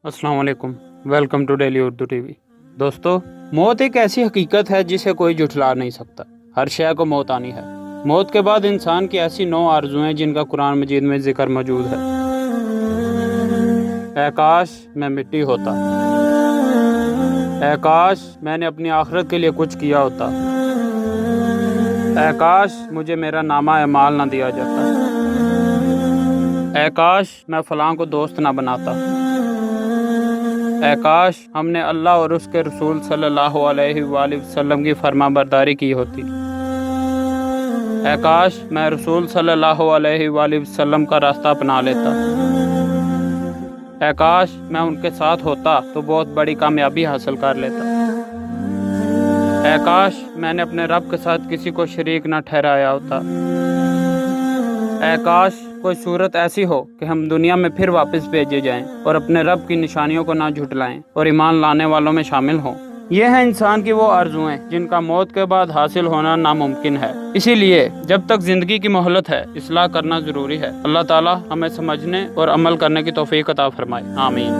अस्सलाम वालेकुम। Welcome to daily Urdu TV. दोस्तों, मौत एक ऐसी हकीकत है जिसे कोई झुठला नहीं सकता। हर शय को मौत आनी है। मौत के बाद इंसान की ऐसी 9 आरज़ुएं जिनका कुरान मजीद में जिक्र मौजूद है। ऐ काश मैं मिट्टी होता, ऐ काश मैंने अपनी आखिरत के लिए कुछ किया होता, ऐ काश मुझे मेरा नामा एमाल ना दिया जाता, ऐ काश मैं फलां को दोस्त ना बनाता, ऐ काश हमने अल्लाह और उसके रसूल सल्लल्लाहु अलैहि वसल्लम की फरमाबरदारी की होती, ऐ काश मैं रसूल सल्लल्लाहु अलैहि वसल्लम का रास्ता अपना लेता, ऐ काश मैं उनके साथ होता तो बहुत बड़ी कामयाबी हासिल कर लेता, ऐ काश मैंने अपने रब के साथ किसी को शरीक न ठहराया होता, ऐ काश कोई सूरत ऐसी हो कि हम दुनिया में फिर वापस भेजे जाएं और अपने रब की निशानियों को ना झुटलाएं और ईमान लाने वालों में शामिल हों। ये हैं इंसान की वो आरज़ुएं जिनका मौत के बाद हासिल होना नामुमकिन है। इसीलिए जब तक ज़िंदगी की मोहलत है, इस्लाह करना ज़रूरी है। अल्लाह ताला हमें समझने और अमल करने की तौफीक अता फरमाए। आमीन।